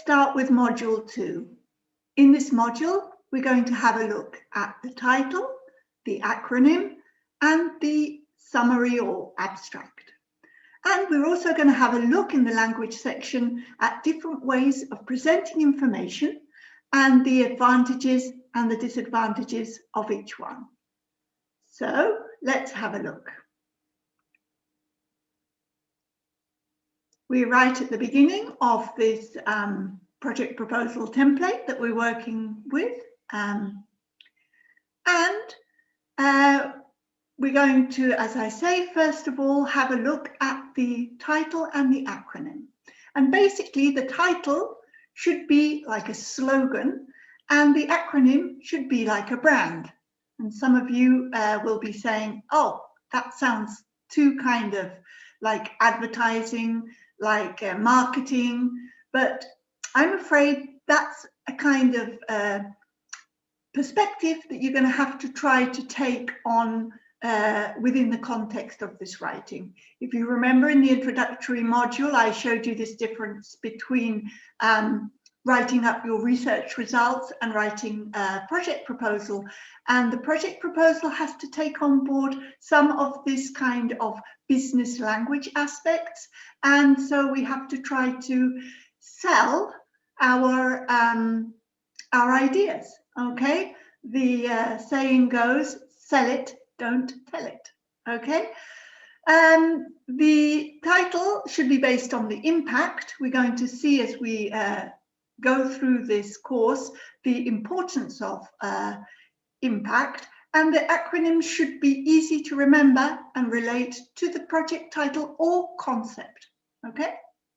start with module 2. In this module, we're going to have a look at the title, the acronym, and the summary or abstract. And we're also going to have a look in the language section at different ways of presenting information and the advantages and the disadvantages of each one. So let's have a look. We're right at the beginning of this project proposal template that we're working with. We're going to, as I say, first of all, have a look at the title and the acronym. And basically, the title should be like a slogan, and the acronym should be like a brand. And some of you will be saying, oh, that sounds too kind of like advertising, like marketing, but I'm afraid that's a kind of perspective that you're going to have to try to take on within the context of this writing. If you remember in the introductory module, I showed you this difference between writing up your research results and writing a project proposal. And the project proposal has to take on board some of this kind of business language aspects. And so we have to try to sell our ideas, okay? The saying goes, sell it, don't tell it, okay? The title should be based on the impact. We're going to see as we go through this course the importance of impact, and the acronym should be easy to remember and relate to the project title or concept, okay?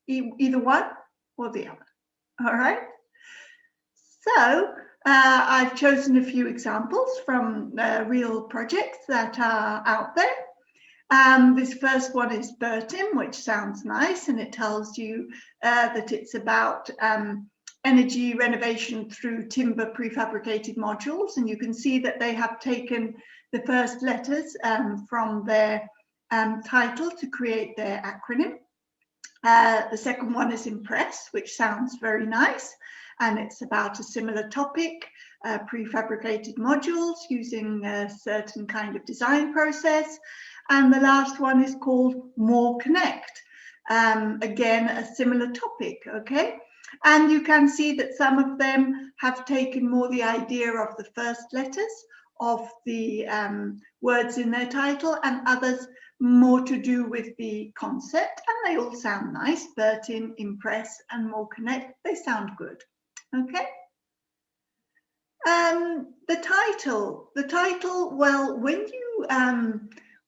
Either one or the other, all right? So I've chosen a few examples from real projects that are out there. This first one is Bertim, which sounds nice, and it tells you that it's about energy renovation through timber prefabricated modules. And you can see that they have taken the first letters from their title to create their acronym. The second one is Impress, which sounds very nice. And it's about a similar topic, prefabricated modules using a certain kind of design process. And the last one is called More Connect. Again, a similar topic, okay? And you can see that some of them have taken more the idea of the first letters of the words in their title, and others more to do with the concept. And they all sound nice. Bertin, Impress, and More Connect, they sound good. Okay. The title, well,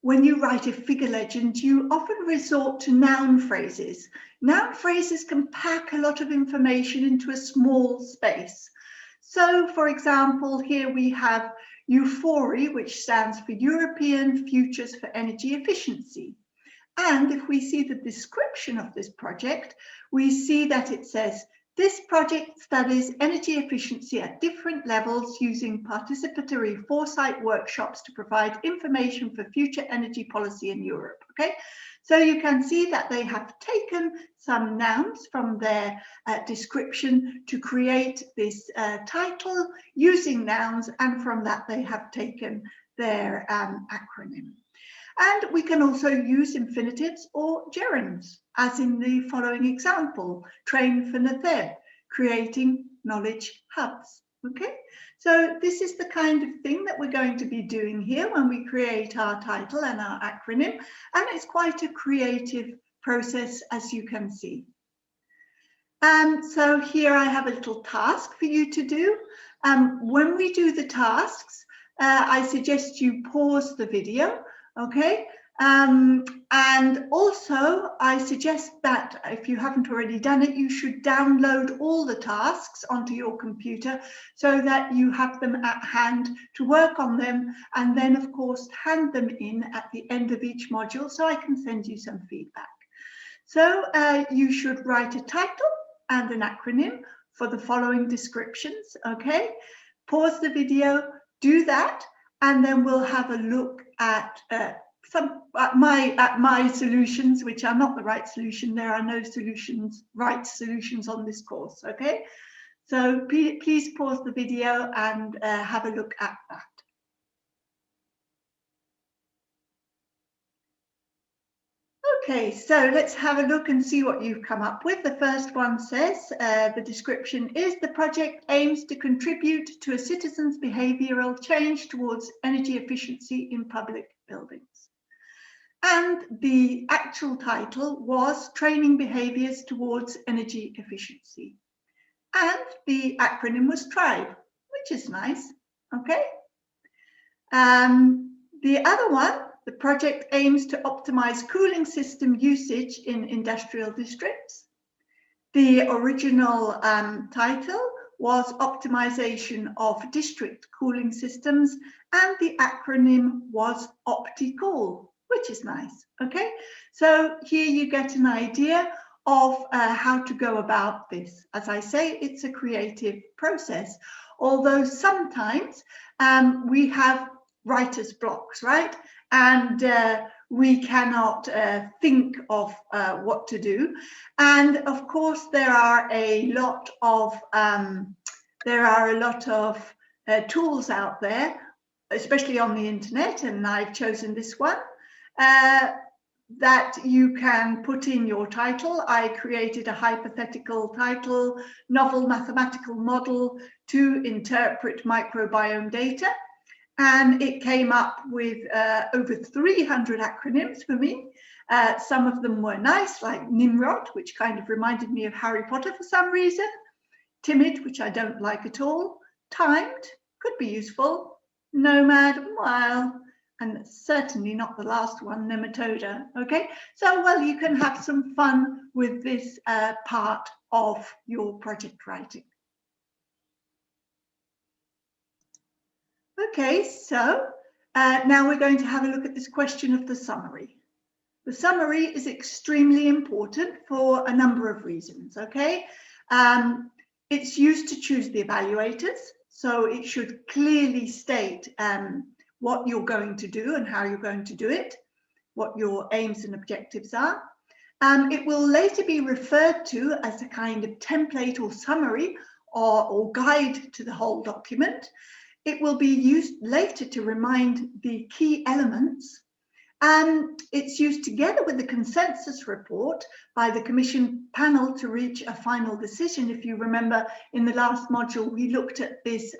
when you write a figure legend, you often resort to noun phrases. Noun phrases can pack a lot of information into a small space. So, for example, here we have EUFORI, which stands for European Futures for Energy Efficiency. And if we see the description of this project, we see that it says, this project studies energy efficiency at different levels using participatory foresight workshops to provide information for future energy policy in Europe, okay? So you can see that they have taken some nouns from their description to create this title using nouns, and from that they have taken their acronym. And we can also use infinitives or gerunds, as in the following example, train for Natheb, creating knowledge hubs, okay? So this is the kind of thing that we're going to be doing here when we create our title and our acronym, and it's quite a creative process, as you can see. So here I have a little task for you to do. When we do the tasks, I suggest you pause the video, okay? And also I suggest that if you haven't already done it, you should download all the tasks onto your computer so that you have them at hand to work on them, and then of course hand them in at the end of each module so I can send you some feedback. So you should write a title and an acronym for the following descriptions, okay? Pause the video, do that, and then we'll have a look at my solutions, which are not the right solution. There are no right solutions on this course. Okay, so please pause the video and have a look at that. Okay, so let's have a look and see what you've come up with. The first one says, the description is the project aims to contribute to a citizen's behavioural change towards energy efficiency in public buildings. And the actual title was Training Behaviours Towards Energy Efficiency. And the acronym was TRIBE, which is nice, okay? The other one, the project aims to optimize cooling system usage in industrial districts. The original title was Optimization of District Cooling Systems, and the acronym was OptiCool, which is nice, okay? So here you get an idea of how to go about this. As I say, it's a creative process, although sometimes we have writer's blocks, right? And we cannot think of what to do. And of course, there are a lot of tools out there, especially on the internet, and I've chosen this one, that you can put in your title. I created a hypothetical title, Novel Mathematical Model to Interpret Microbiome Data. And it came up with over 300 acronyms for me. Some of them were nice, like Nimrod, which kind of reminded me of Harry Potter for some reason. Timid, which I don't like at all. Timed, could be useful. Nomad, well, and certainly not the last one, Nematoda, okay? So, well, you can have some fun with this part of your project writing. Okay, so now we're going to have a look at this question of the summary. The summary is extremely important for a number of reasons, okay? It's used to choose the evaluators, so it should clearly state what you're going to do and how you're going to do it, what your aims and objectives are. It will later be referred to as a kind of template or summary or guide to the whole document. It will be used later to remind the key elements. It's used together with the consensus report by the Commission panel to reach a final decision. If you remember, in the last module, we looked at this,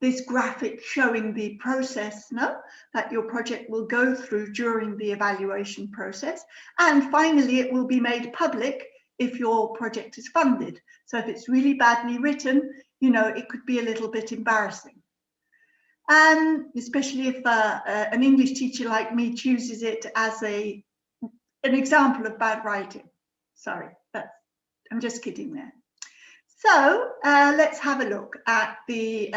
this graphic showing the process that your project will go through during the evaluation process. And finally, it will be made public if your project is funded. So if it's really badly written, you know, it could be a little bit embarrassing. Especially if an English teacher like me chooses it as an example of bad writing. Sorry, I'm just kidding there. So let's have a look at the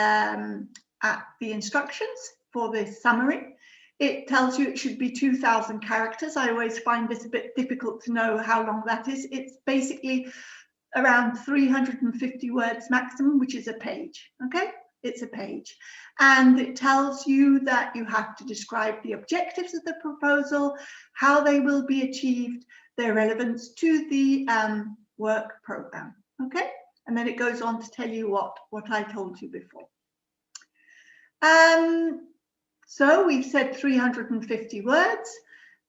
instructions for this summary. It tells you it should be 2,000 characters. I always find this a bit difficult to know how long that is. It's basically around 350 words maximum, which is a page, okay? It's a page. And it tells you that you have to describe the objectives of the proposal, how they will be achieved, their relevance to the work program, okay? And then it goes on to tell you what I told you before. So we've said 350 words.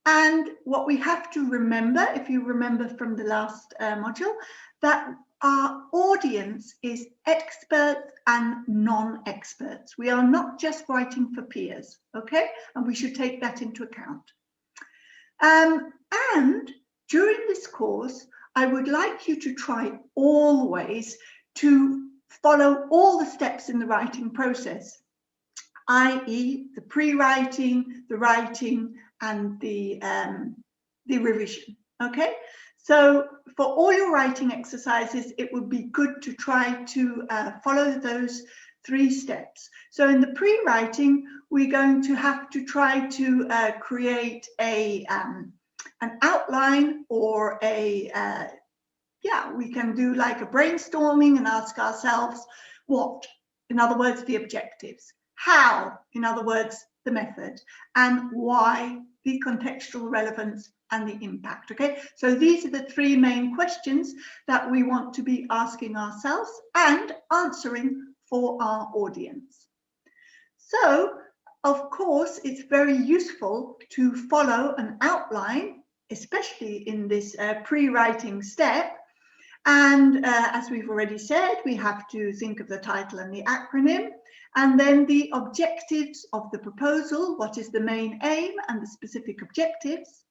And what we have to remember, if you remember from the last module, that our audience is experts and non-experts. We are not just writing for peers, okay? And we should take that into account. And during this course, I would like you to try always to follow all the steps in the writing process, i.e. the pre-writing, the writing, and the revision, okay? So for all your writing exercises, it would be good to try to follow those 3 steps. So in the pre-writing, we're going to have to try to create an outline or we can do like a brainstorming and ask ourselves what, in other words, the objectives. How, in other words, the method, and why, the contextual relevance and the impact. Okay, so these are the three main questions that we want to be asking ourselves and answering for our audience. So, of course, it's very useful to follow an outline, especially in this pre-writing step. And as we've already said, we have to think of the title and the acronym, and then the objectives of the proposal. What is the main aim and the specific objectives?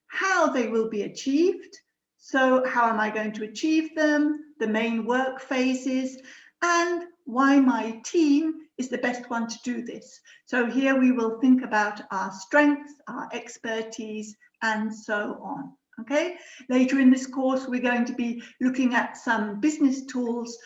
How they will be achieved. So how am I going to achieve them? The main work phases, and why my team is the best one to do this. So here we will think about our strengths, our expertise, and so on. Okay, later in this course, we're going to be looking at some business tools,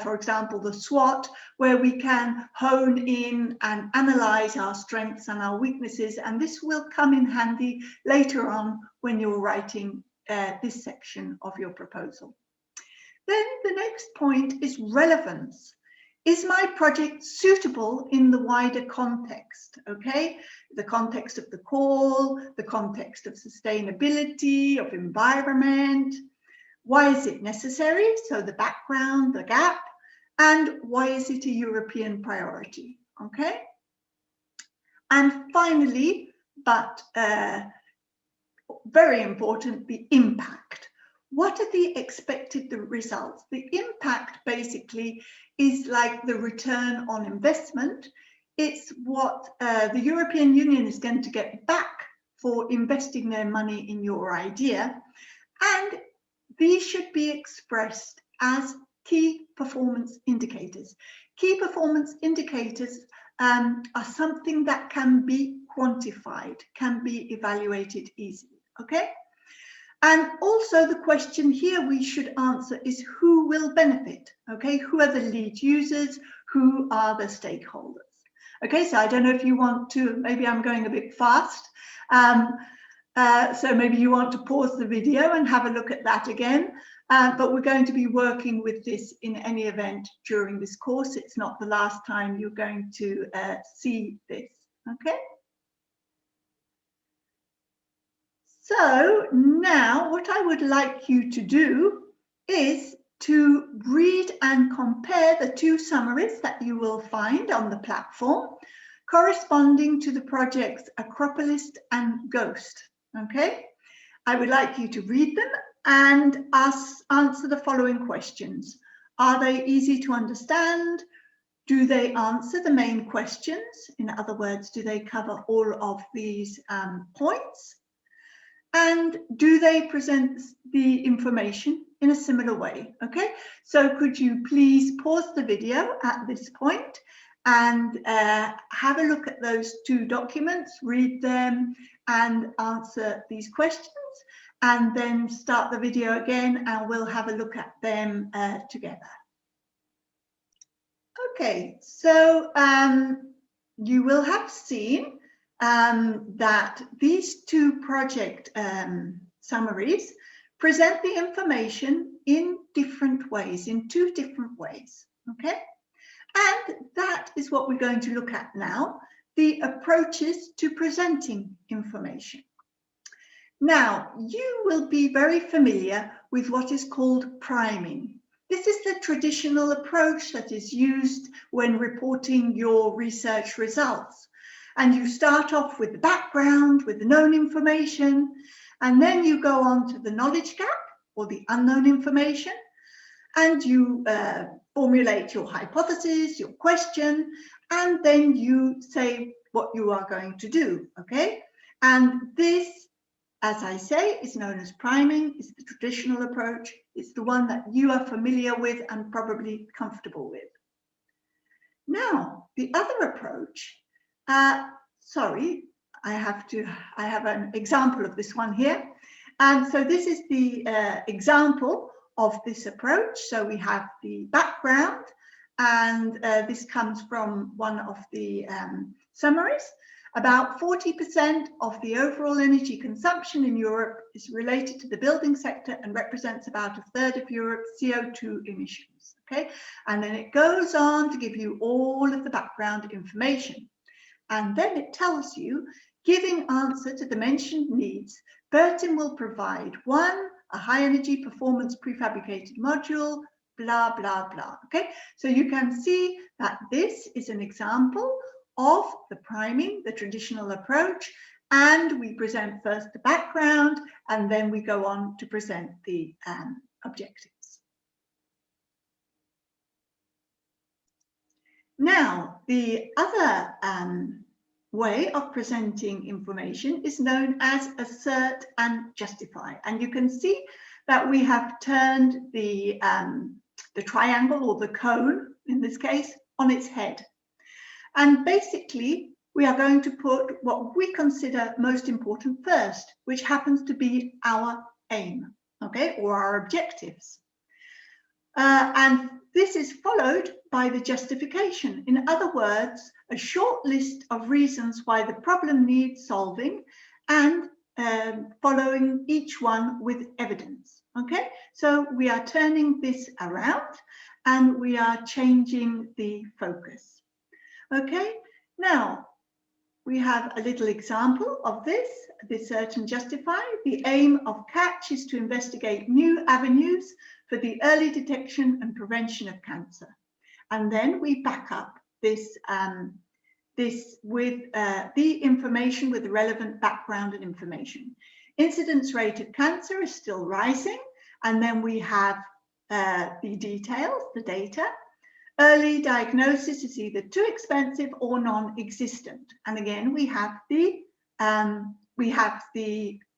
for example, the SWOT, where we can hone in and analyze our strengths and our weaknesses. And this will come in handy later on when you're writing this section of your proposal. Then the next point is relevance. Is my project suitable in the wider context? Okay, the context of the call, the context of sustainability, of environment. Why is it necessary? So the background, the gap, and why is it a European priority? Okay, and finally, but very important, the impact. What are the expected results? The impact basically is like the return on investment. It's what the European Union is going to get back for investing their money in your idea. And these should be expressed as key performance indicators. Key performance indicators are something that can be quantified, can be evaluated easily, okay? And also the question here we should answer is who will benefit, okay? Who are the lead users? Who are the stakeholders? Okay, so I don't know if you want to, maybe I'm going a bit fast. So maybe you want to pause the video and have a look at that again. But we're going to be working with this in any event during this course. It's not the last time you're going to see this, okay? So now what I would like you to do is to read and compare the two summaries that you will find on the platform corresponding to the projects Acropolis and Ghost, okay? I would like you to read them and answer the following questions. Are they easy to understand? Do they answer the main questions? In other words, do they cover all of these points? And do they present the information in a similar way? Okay, so could you please pause the video at this point and have a look at those two documents, read them and answer these questions, and then start the video again and we'll have a look at them together. Okay, so you will have seen that these two project summaries present the information in different ways, in two different ways, okay? And that is what we're going to look at now, the approaches to presenting information. Now, you will be very familiar with what is called priming. This is the traditional approach that is used when reporting your research results. And you start off with the background, with the known information, and then you go on to the knowledge gap or the unknown information, and you formulate your hypothesis, your question, and then you say what you are going to do, okay? And this, as I say, is known as priming. It's the traditional approach. It's the one that you are familiar with and probably comfortable with. Now, the other approach, sorry, I have an example of this one here. And so this is the example of this approach. So we have the background, and this comes from one of the summaries. About 40% of the overall energy consumption in Europe is related to the building sector and represents about a third of Europe's CO2 emissions, okay? And then it goes on to give you all of the background information. And then it tells you, giving answer to the mentioned needs, Bertin will provide 1, a high energy performance prefabricated module, blah, blah, blah. Okay, so you can see that this is an example of the priming, the traditional approach, and we present first the background, and then we go on to present the objectives. Now, the other way of presenting information is known as assert and justify. And you can see that we have turned the triangle, or the cone in this case, on its head. And basically, we are going to put what we consider most important first, which happens to be our aim, okay, or our objectives. And this is followed by the justification. In other words, a short list of reasons why the problem needs solving, and following each one with evidence. Okay, so we are turning this around and we are changing the focus. Okay, now we have a little example of this, the assert and justify. The aim of CATCH is to investigate new avenues for the early detection and prevention of cancer. And then we back up this, this with the information with the relevant background and information. Incidence rate of cancer is still rising. And then we have the details, the data. Early diagnosis is either too expensive or non-existent. And again, we have the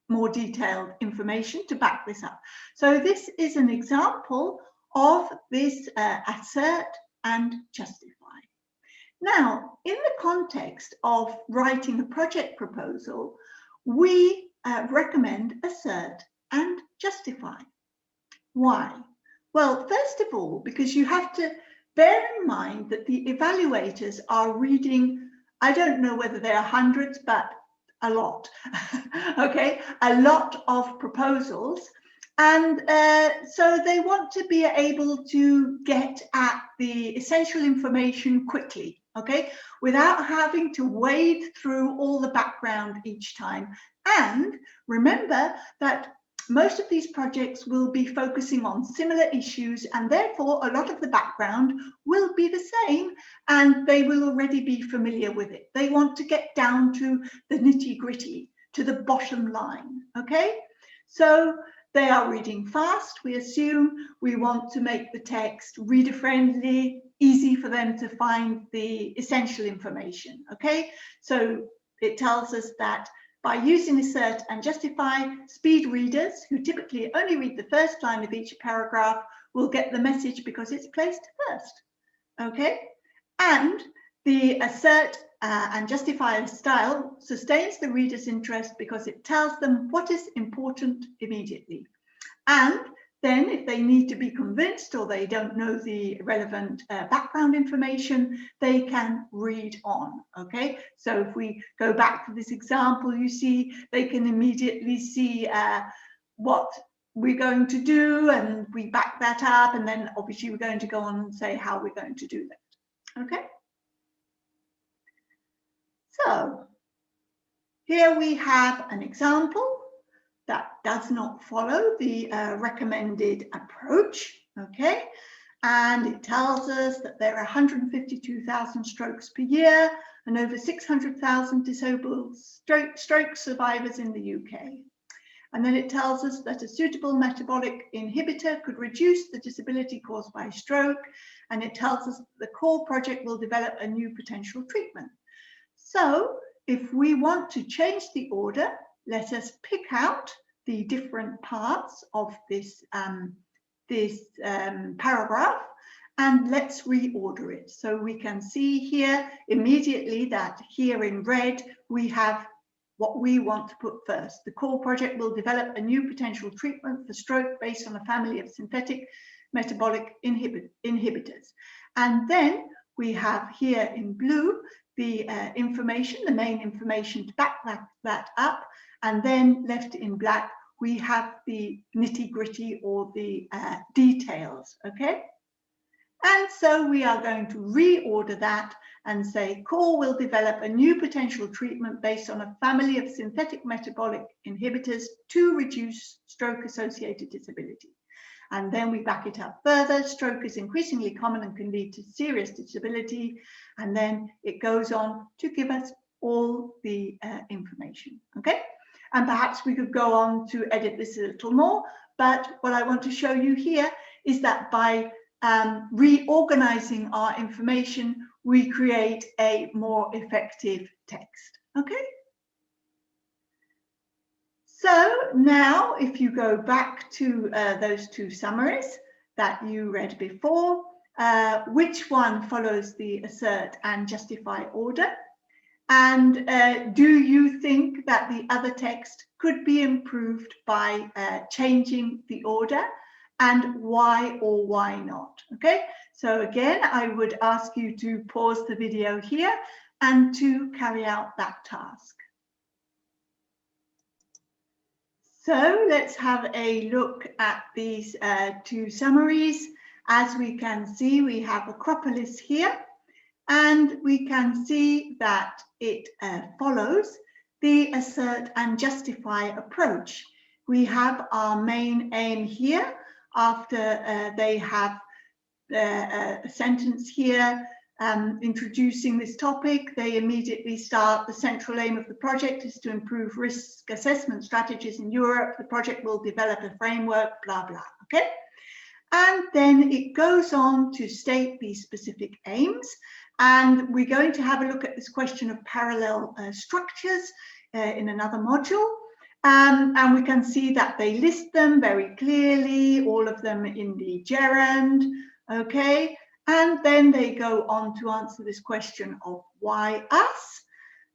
more detailed information to back this up. So this is an example of this assert and justify. Now, in the context of writing a project proposal, we recommend assert and justify. Why? Well, first of all, because you have to bear in mind that the evaluators are reading, I don't know whether there are hundreds, but a lot, okay, a lot of proposals. And so they want to be able to get at the essential information quickly, okay, without having to wade through all the background each time. And remember that most of these projects will be focusing on similar issues, and therefore a lot of the background will be the same, and they will already be familiar with it. They want to get down to the nitty-gritty, to the bottom line, okay? So they are reading fast. We assume we want to make the text reader-friendly, easy for them to find the essential information, okay? So it tells us that by using assert and justify, speed readers, who typically only read the first line of each paragraph, will get the message because it's placed first, okay? And the assert and justify style sustains the reader's interest because it tells them what is important immediately. And then if they need to be convinced or they don't know the relevant background information, they can read on, okay? So if we go back to this example, you see, they can immediately see what we're going to do, and we back that up, and then obviously we're going to go on and say how we're going to do that, okay? So here we have an example that does not follow the recommended approach, okay? And it tells us that there are 152,000 strokes per year and over 600,000 disabled stroke survivors in the UK. And then it tells us that a suitable metabolic inhibitor could reduce the disability caused by stroke. And it tells us that the core project will develop a new potential treatment. So if we want to change the order, let us pick out the different parts of this, paragraph, and let's reorder it. So we can see here immediately that here in red, we have what we want to put first. The core project will develop a new potential treatment for stroke based on a family of synthetic metabolic inhibitors. And then we have here in blue the information, the main information to back that up. And then left in black, we have the nitty-gritty or the details, okay? And so we are going to reorder that, and say, core will develop a new potential treatment based on a family of synthetic metabolic inhibitors to reduce stroke-associated disability. And then we back it up further. Stroke is increasingly common and can lead to serious disability. And then it goes on to give us all the information, okay? And perhaps we could go on to edit this a little more, but what I want to show you here is that by reorganizing our information, we create a more effective text, okay? So now, if you go back to those two summaries that you read before, which one follows the assert and justify order? And do you think that the other text could be improved by changing the order? And why or why not? Okay, so again, I would ask you to pause the video here and to carry out that task. So let's have a look at these two summaries. As we can see, we have Acropolis here, and we can see that it follows the assert and justify approach. We have our main aim here. After they have a sentence here introducing this topic, they immediately start, the central aim of the project is to improve risk assessment strategies in Europe. The project will develop a framework, blah, blah, okay? And then it goes on to state these specific aims. And we're going to have a look at this question of parallel structures in another module. And we can see that they list them very clearly, all of them in the gerund, okay? And then they go on to answer this question of why us,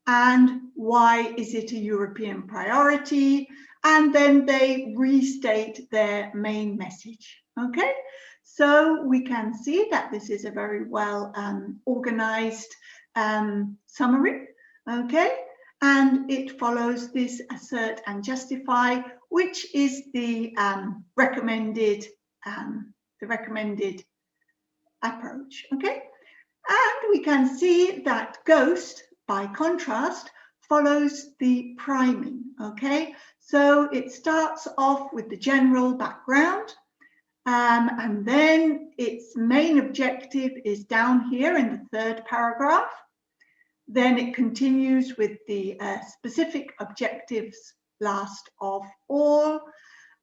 and why is it a European priority? And then they restate their main message, okay? So we can see that this is a very well organized summary, okay? And it follows this assert and justify, which is the recommended approach, okay? And we can see that ghost, by contrast, follows the priming, okay? So it starts off with the general background, and then its main objective is down here in the third paragraph. Then it continues with the specific objectives last of all.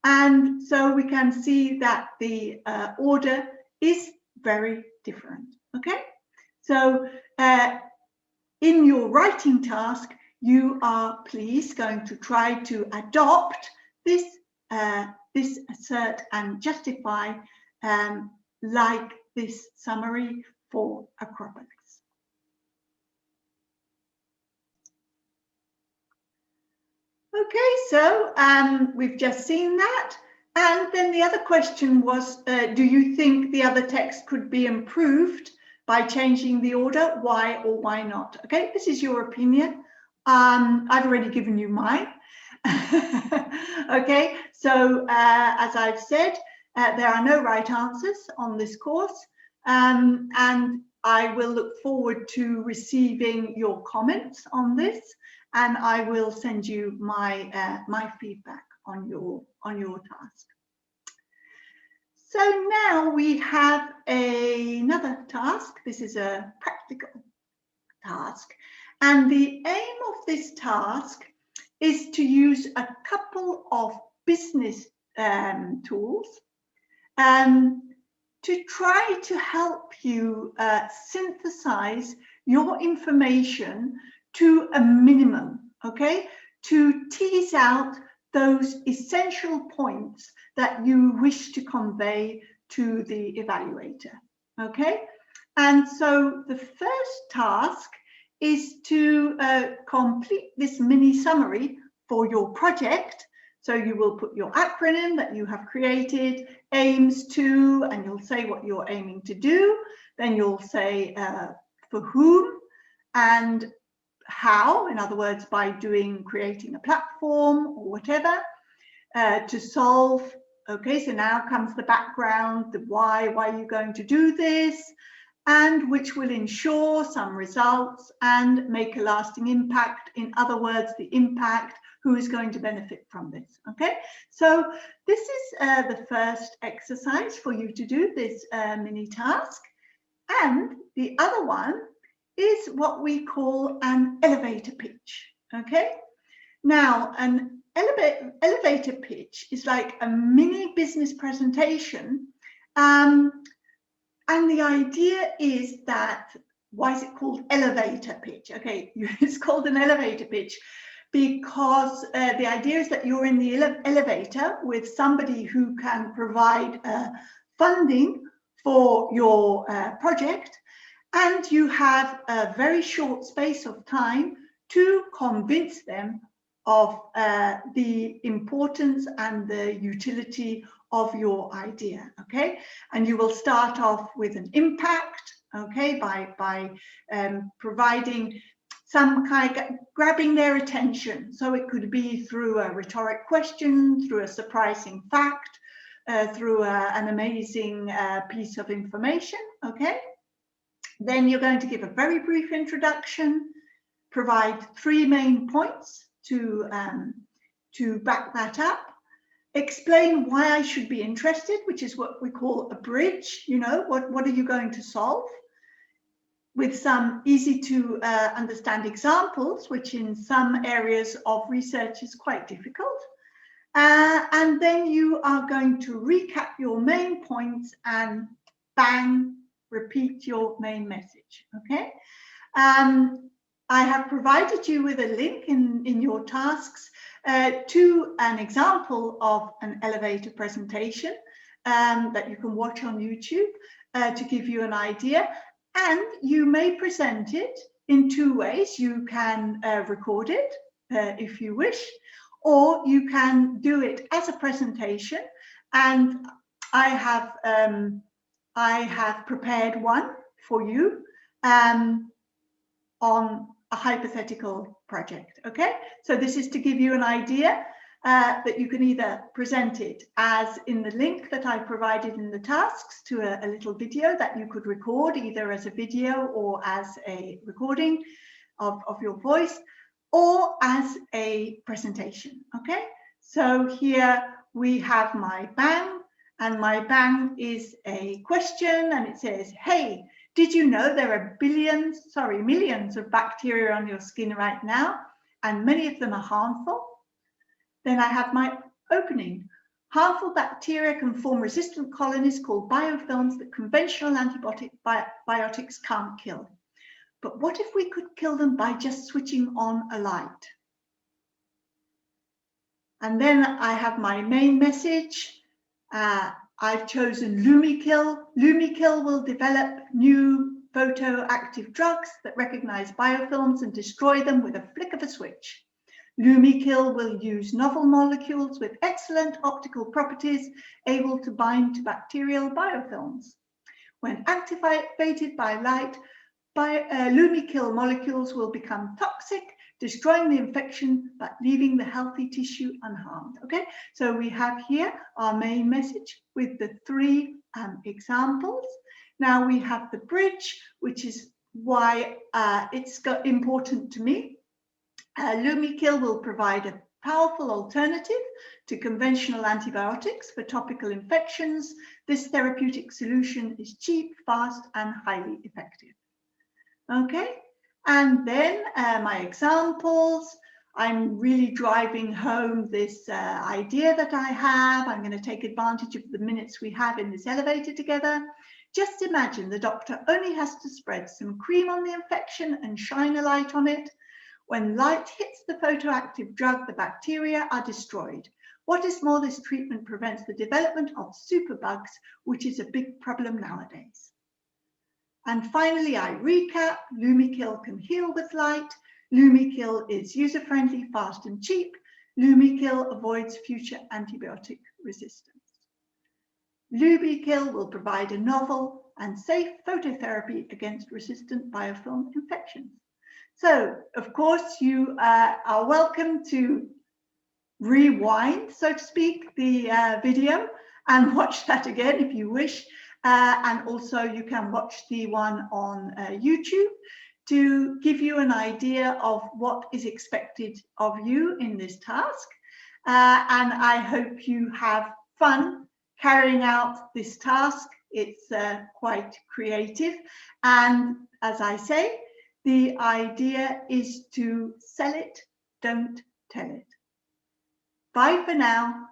And so we can see that the order is very different, okay? So in your writing task, you are please going to try to adopt this, this assert and justify like this summary for Acropolis. Okay, so we've just seen that. And then the other question was, do you think the other text could be improved by changing the order? Why or why not? Okay, this is your opinion. I've already given you mine. Okay, so as I've said, there are no right answers on this course. And I will look forward to receiving your comments on this, and I will send you my my feedback on your task. So now we have another task. This is a practical task, and the aim of this task is to use a couple of business tools to try to help you synthesize your information to a minimum, okay? To tease out those essential points that you wish to convey to the evaluator, okay? And so the first task is to complete this mini summary for your project. So you will put your acronym that you have created, aims to, and you'll say what you're aiming to do. Then you'll say for whom and how, in other words, by creating a platform or whatever, to solve. Okay, so now comes the background, the why are you going to do this? and which will ensure some results and make a lasting impact. In other words, the impact, who is going to benefit from this, okay? So this is the first exercise for you to do, this mini task. And the other one is what we call an elevator pitch, okay? Now, an elevator pitch is like a mini business presentation. And the idea is that, why is it called elevator pitch? Okay, it's called an elevator pitch because the idea is that you're in the elevator with somebody who can provide funding for your project, and you have a very short space of time to convince them of the importance and the utility of your idea, okay? And you will start off with an impact, okay, by providing some kind of grabbing their attention. So it could be through a rhetoric question, through a surprising fact, through an amazing piece of information, okay? Then you're going to give a very brief introduction, provide 3 main points to back that up, explain why I should be interested, which is what we call a bridge. You know, what are you going to solve? With some easy to understand examples, which in some areas of research is quite difficult. And then you are going to recap your main points and bang, repeat your main message, okay? I have provided you with a link in your tasks to an example of an elevator presentation that you can watch on YouTube to give you an idea. And you may present it in 2 ways. You can record it if you wish, or you can do it as a presentation. And I have prepared one for you on a hypothetical project, okay? So this is to give you an idea that you can either present it as in the link that I provided in the tasks to a little video that you could record either as a video or as a recording of your voice, or as a presentation, okay? So here we have my bang, and my bang is a question, and it says, hey, did you know there are millions of bacteria on your skin right now, and many of them are harmful? Then I have my opening. Harmful bacteria can form resistant colonies called biofilms that conventional antibiotics can't kill. But what if we could kill them by just switching on a light? And then I have my main message. I've chosen Lumikill. Lumikill will develop new photoactive drugs that recognize biofilms and destroy them with a flick of a switch. Lumikill will use novel molecules with excellent optical properties, able to bind to bacterial biofilms. When activated by light, Lumikill molecules will become toxic, destroying the infection, but leaving the healthy tissue unharmed. Okay, so we have here our main message with the 3 examples. Now we have the bridge, which is why it's important to me. Lumikill will provide a powerful alternative to conventional antibiotics for topical infections. This therapeutic solution is cheap, fast, and highly effective. Okay, and then my examples. I'm really driving home this idea that I have. I'm going to take advantage of the minutes we have in this elevator together. Just imagine the doctor only has to spread some cream on the infection and shine a light on it. When light hits the photoactive drug, the bacteria are destroyed. What is more, this treatment prevents the development of superbugs, which is a big problem nowadays. And finally, I recap. Lumikill can heal with light. Lumikill is user-friendly, fast and cheap. Lumikill avoids future antibiotic resistance. Lumikill will provide a novel and safe phototherapy against resistant biofilm infections. So, of course, you are welcome to rewind, so to speak, the video and watch that again if you wish. and also you can watch the one on YouTube to give you an idea of what is expected of you in this task. And I hope you have fun carrying out this task. It's quite creative. And as I say, the idea is to sell it, don't tell it. Bye for now.